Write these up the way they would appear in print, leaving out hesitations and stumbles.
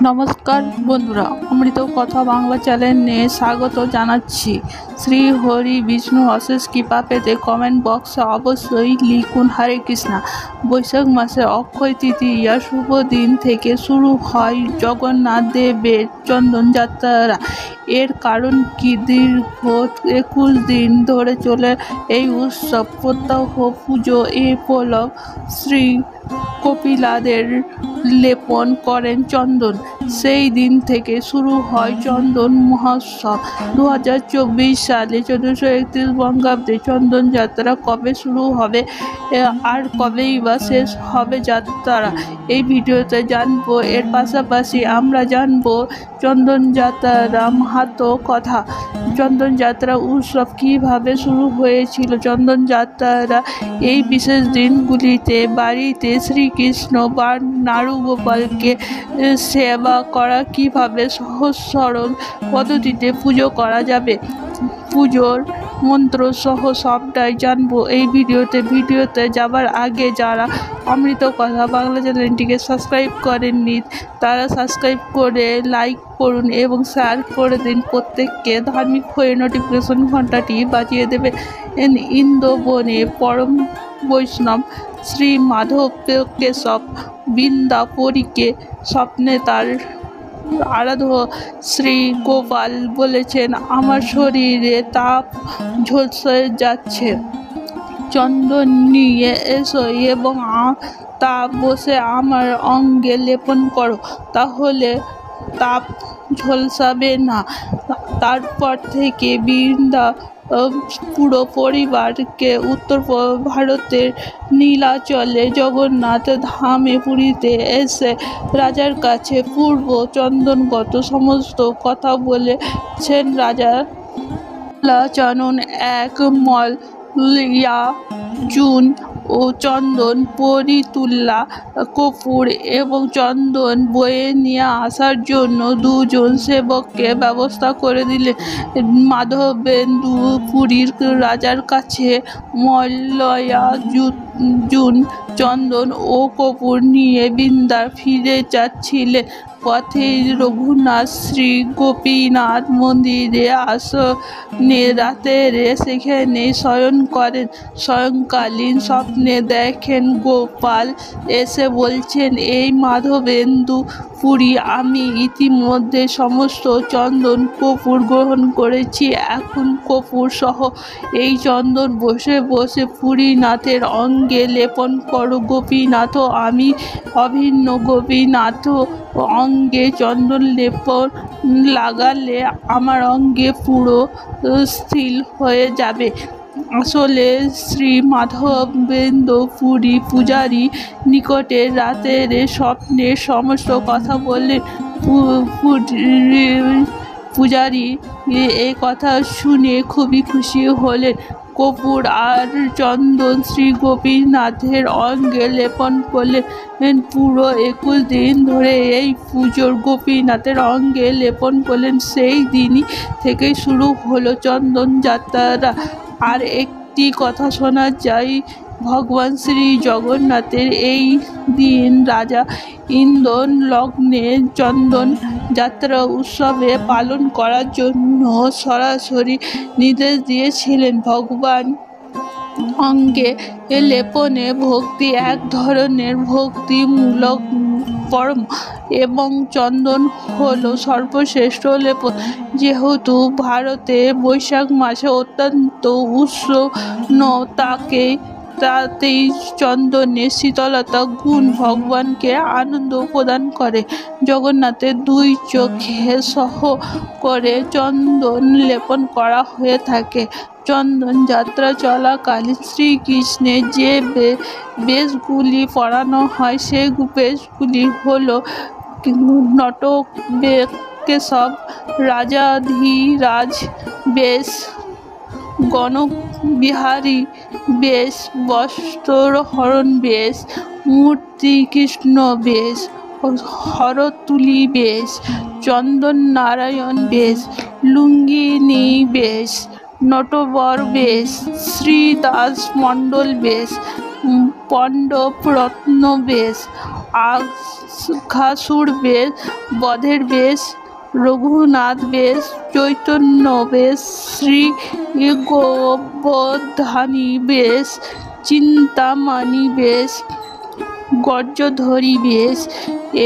নমস্কার বন্ধুরা, অমৃত কথা বাংলা চ্যানেলে স্বাগত জানাচ্ছি। শ্রী হরি বিষ্ণু অশেষ কৃপা পেতে কমেন্ট বক্সে অবশ্যই লিখুন হরে কৃষ্ণা। বৈশাখ মাসে অক্ষয় তৃতীয়া শুভ দিন থেকে শুরু হয় জগন্নাথ দেবের চন্দন যাত্রা। এর কারণ কি? দীর্ঘ 21 দিন ধরে চলে এই উৎসব। প্রত্যহ পুজো উপলক্ষে শ্রী কপিলাদের লেপন করেন চন্দন। সেই দিন থেকে শুরু হয় চন্দন মহোৎসব। 2024 সালে 1431 বঙ্গাব্দে চন্দন যাত্রা কবে শুরু হবে আর কবেই বা শেষ হবে যাত্রা, এই ভিডিওতে জানবো। এর পাশাপাশি আমরা জানবো চন্দন যাত্রা মাহাত্ম্য কথা, চন্দন যাত্রা উৎসব কিভাবে শুরু হয়েছিল। চন্দন যাত্রা এই বিশেষ দিনগুলিতে বাড়িতে শ্রীকৃষ্ণ বা নাড়ুগোপালকে সেবা করা কিভাবে সহজ সরল পদ্ধতিতে পুজো করা যাবে, পুজোর মন্ত্র সহ সবটাই জানবো এই ভিডিওতে যাবার আগে যারা অমৃত কথা বাংলা চ্যানেলটিকে সাবস্ক্রাইব করেননি তারা সাবস্ক্রাইব করে লাইক করুন এবং শেয়ার করে দিন প্রত্যেককে। ধার্মিক হয়ে নোটিফিকেশন ঘন্টাটি বাজিয়ে দেবে। ইন্দোবনে পরম বৈষ্ণব শ্রী মাধব কেশব বৃন্দাপুরীকে স্বপ্নে তার আরাধ্য শ্রী গোপাল বলেছেন, আমার শরীরে তাপ ঝলসে যাচ্ছে, চন্দন নিয়ে এসো এবং তা বসে আমার অঙ্গে লেপন করো, তাহলে তাপ ঝলসাবে না। তারপর থেকে বৃন্দা পুরো পরিবারকে উত্তর ভারতের নীলাচলে জগন্নাথ ধামে পুরীতে এসে রাজার কাছে পূর্ব চন্দনগত সমস্ত কথা বলেছেন। রাজা চন্দন এক মলয়া চুন ও চন্দন পরিতুল্লা কর্পূর এবং চন্দন বয়ে নিয়ে আসার জন্য 2 জন সেবককে ব্যবস্থা করে দিলেন। মাধবেন্দু পুরীর রাজার কাছে মলয়া চুন চন্দন ও কর্পূর নিয়ে বৃন্দা ফিরে যাচ্ছিলেন। পথে রঘুনাথ শ্রী গোপীনাথ মন্দিরে আসনে রাতের সেখানে শয়ন করেন। সায়ংকালীন স্বপ্নে দেখেন গোপাল এসে বলছেন, এই মাধবেন্দু পুরী, আমি ইতিমধ্যে সমস্ত চন্দন কর্পূর গ্রহণ করেছি। এখন কর্পূর সহ এই চন্দন বসে বসে পুরীনাথের অঙ্গে লেপন করো। গোপীনাথ, আমি অভিন্ন। গোপীনাথ অঙ্গে চন্দন লেপন লাগালে আমার অঙ্গে পুরো স্থির হয়ে যাবে। আসলে শ্রী মাধবেন্দু পুরী পূজারী নিকটে রাতের স্বপ্নের সমস্ত কথা বললেন। পূজারী এই কথা শুনে খুবই খুশি হলেন। কর্পূর আর চন্দন শ্রী গোপীনাথের অঙ্গে লেপন করলেন। পুরো 21 দিন ধরে এই পুজোর গোপীনাথের অঙ্গে লেপন করলেন। সেই দিনই থেকে শুরু হলো চন্দন যাত্রা। আর একটি কথা শোনা যায়, ভগবান শ্রী জগন্নাথের এই দিন রাজা ইন্দ্র লগ্নে চন্দন যাত্রা উৎসবে পালন করার জন্য সরাসরি নির্দেশ দিয়েছিলেন। ভগবান অঙ্গে লেপনে ভক্তি এক ধরনের ভক্তিমূলক কর্ম এবং চন্দন হলো সর্বশ্রেষ্ঠ লেপন। যেহেতু ভারতে বৈশাখ মাসে অত্যন্ত উষ্ণ তাতেই চন্দনের শীতলতা গুণ ভগবানকে আনন্দ প্রদান করে। জগন্নাথের 2 চোখে সহ করে চন্দন লেপন করা হয়ে থাকে। চন্দন যাত্রা চলাকালীন শ্রীকৃষ্ণের যে বেশগুলি পরানো হয় সেই বেশগুলি হলো নটকেশব, রাজাধিরাজ বেশ, গণবিহারী বেশ, বস্ত্রহরণ বেশ, মূর্তিকৃষ্ণ বেশ, হরতুলি বেশ, চন্দন নারায়ণ বেশ, লুঙ্গিনী বেশ, নটবর বেশ, শ্রীদাস মণ্ডল বেশ, পণ্ডব রত্ন বেশ, আঘাসুর বেশ, বধের বেশ, রঘুনাথ বেশ, চৈতন্য বেশ, শ্রী গোবর্ধনী বেশ, চিন্তামণি বেশ, গর্জধরী বেশ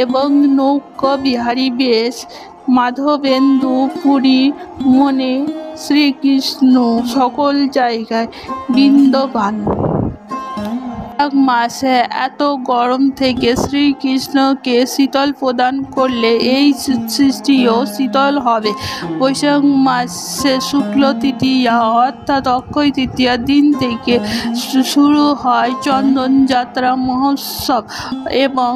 এবং নৌকা বিহারী বেশ। মাধবেন্দু পুরী মনে শ্রীকৃষ্ণ সকল জায়গায় বৃন্দাবন। মাসে এত গরম থেকে শ্রীকৃষ্ণকে শীতল প্রদান করলে এই সৃষ্টিও শীতল হবে। বৈশাখ মাসে শুক্ল তৃতীয়া অর্থাৎ অক্ষয় তৃতীয়া দিন থেকে শুরু হয় চন্দন যাত্রা মহোৎসব এবং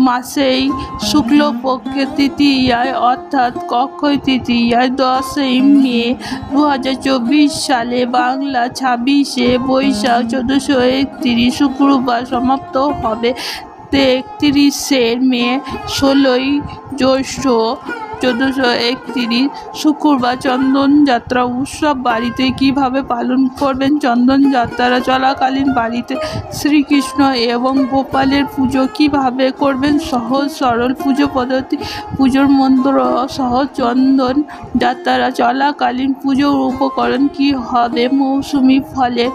মাসেই শুক্লপক্ষের তৃতীয়ায় অর্থাৎ অক্ষয় তৃতীয়ায় 10ই মে 2024 সালে বাংলা 26শে বৈশাখ 1431 শুক্রবার সমাপ্ত হবে। 31শে মে 16ই জ্যৈষ্ঠ 1431 শুক্রবার চন্দন যাত্রা উৎসব বাড়িতে কিভাবে পালন করবেন? চন্দন যাত্রা চলাকালীন বাড়িতে শ্রীকৃষ্ণ এবং গোপালের পুজো কিভাবে করবেন? সহজ সরল পুজো পদ্ধতি, পুজোর মন্ত্র সহ চন্দন যাত্রা চলাকালীন পুজোর উপকরণ কি হবে? মৌসুমি ফলের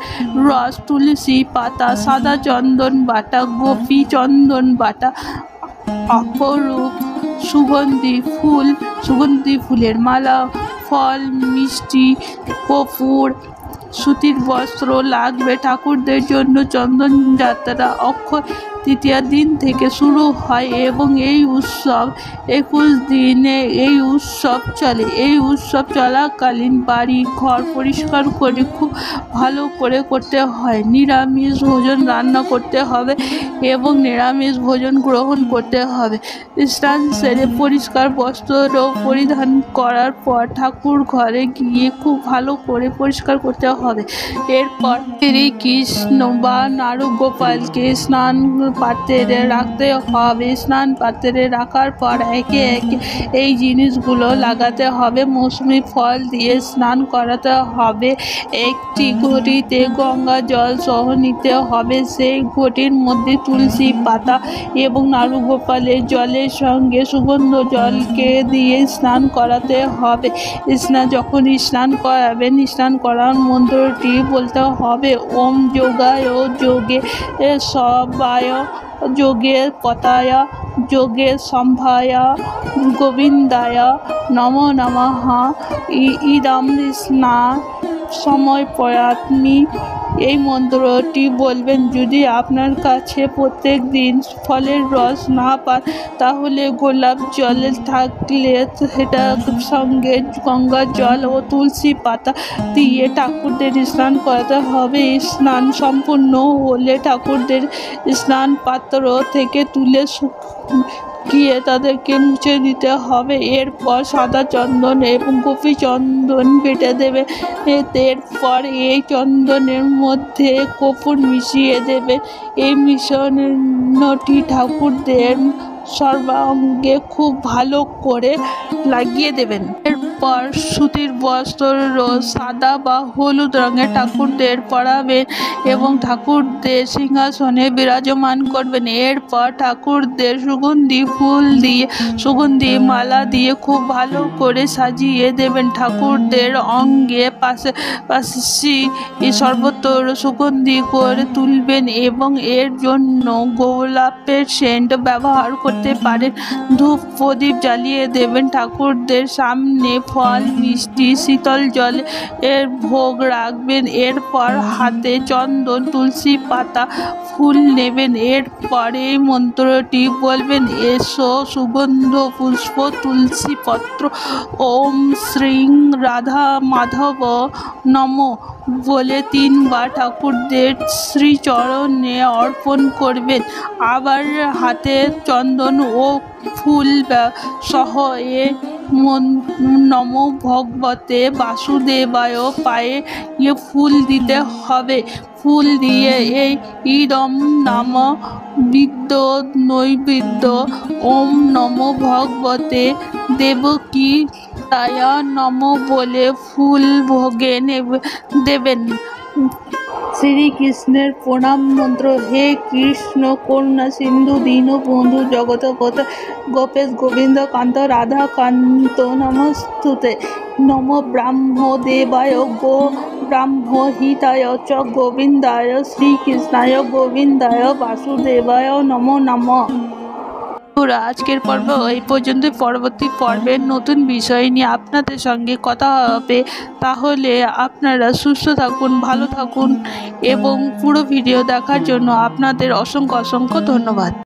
রস, তুলসী পাতা, সাদা চন্দন বাটা, গোপী চন্দন বাটা, অপরূপ সুগন্ধি ফুলের মালা, ফল, মিষ্টি, কর্পূর, সুতির বস্ত্র লাগবে। ঠাকুরদের জন্য চন্দন যাত্রা অক্ষয় তৃতীয়া দিন থেকে শুরু হয় এবং এই উৎসব 21 দিনে চলে। এই উৎসব চলাকালীন বাড়ি ঘর পরিষ্কার করে খুব ভালো করে করতে হয়। নিরামিষ ভোজন রান্না করতে হবে এবং নিরামিষ ভোজন গ্রহণ করতে হবে। স্নান সেরে পরিষ্কার বস্ত্র পরিধান করার পর ঠাকুর ঘরে গিয়ে খুব ভালো করে পরিষ্কার করতে হবে। এরপর শ্রীকৃষ্ণ বা নারুগোপালকে স্নান পাত্রে রাখতে হবে। স্নান পাত্রে রাখার পর একে একে এই জিনিসগুলো লাগাতে হবে। মৌসুমি ফল দিয়ে স্নান করাতে হবে। একটি ঘটিতে গঙ্গা জল সহ নিতে হবে। সেই ঘটির মধ্যে তুলসী পাতা এবং নারুগোপালের জলের সঙ্গে সুগন্ধ জলকে দিয়ে স্নান করাতে হবে। যখন স্নান করাবেন, স্নান করার মন্ত্রটি বলতে হবে ওম যোগায় যোগে সবায় যোগে পতায় যোগে সম্ভায় গোবিন্দায় নমো নমঃ ইদম স্নান সমর্পয়ামি। এই মন্ত্রটি বলবেন। যদি আপনার কাছে প্রত্যেক দিন ফলের রস না পান তাহলে গোলাপ জল থাকলে সেটার সঙ্গে গঙ্গা জল ও তুলসী পাতা দিয়ে ঠাকুরদের স্নান করাতে হবে। স্নান সম্পূর্ণ হলে ঠাকুরদের স্নান পাত্র থেকে তুলে গিয়ে তাদেরকে মুছে দিতে হবে। এরপর সাদা চন্দন এবং গোপী চন্দন বেটে দেবে। এরপর এই চন্দনের মধ্যে কর্পূর মিশিয়ে দেবে। এই মিশ্রণটি ঠাকুরদের সর্বাঙ্গে খুব ভালো করে লাগিয়ে দেবেন। এরপর সুতির বস্ত্র সাদা বা হলুদ রঙের ঠাকুরদের পরাবেন এবং ঠাকুরদের সিংহাসনে বিরাজমান করবেন। এরপর ঠাকুরদের সুগন্ধি ফুল দিয়ে সুগন্ধি মালা দিয়ে খুব ভালো করে সাজিয়ে দেবেন। ঠাকুরদের অঙ্গে পাশাপাশি সর্বত্র সুগন্ধি করে তুলবেন এবং এর জন্য গোলাপের সেন্ট ব্যবহার করতে পারেন। ধূপ প্রদীপ জ্বালিয়ে দেবেন। ঠাকুরদের সামনে ফল, মিষ্টি, শীতল জলে এর ভোগ রাখবেন। এরপর হাতে চন্দন, তুলসী পাতা, ফুল নেবেন। এরপর এই মন্ত্রটি বলবেন এসো সুগন্ধ পুষ্প তুলসী পত্র ওম শ্রীং রাধা মাধব নমঃ বলে 3 বার ঠাকুরদের শ্রীচরণে অর্পণ করবেন। আবার হাতে চন্দন ও ফুল সহ এ নমো ভগবতে বাসুদেবায় পায়ে ফুল দিতে হবে। ফুল দিয়ে এই ইদম নাম বিদ্য নৈবেদ্য ওম নমো ভগবতে দেবকী তায়া নমঃ বলে ফুল ভোগে দেবেন। শ্রীকৃষ্ণের প্রণাম মন্ত্র। হে কৃষ্ণ করুণা সিন্ধু দীনবন্ধু জগৎপতে গোপেশ গোবিন্দ কান্ত রাধা কান্ত নমস্তুতে। নম ব্রহ্মদেবায় গো ব্রহ্মহিতায় চ গোবিন্দায় শ্রীকৃষ্ণায় গোবিন্দায় বাসুদেবায় নমো নমঃ। আজকের পর্ব এই পর্যন্ত। পরবর্তী পর্বের নতুন বিষয় নিয়ে আপনাদের সঙ্গে কথা হবে। তাহলে আপনারা সুস্থ থাকুন, ভালো থাকুন এবং পুরো ভিডিও দেখার জন্য আপনাদের অসংখ্য অসংখ্য ধন্যবাদ।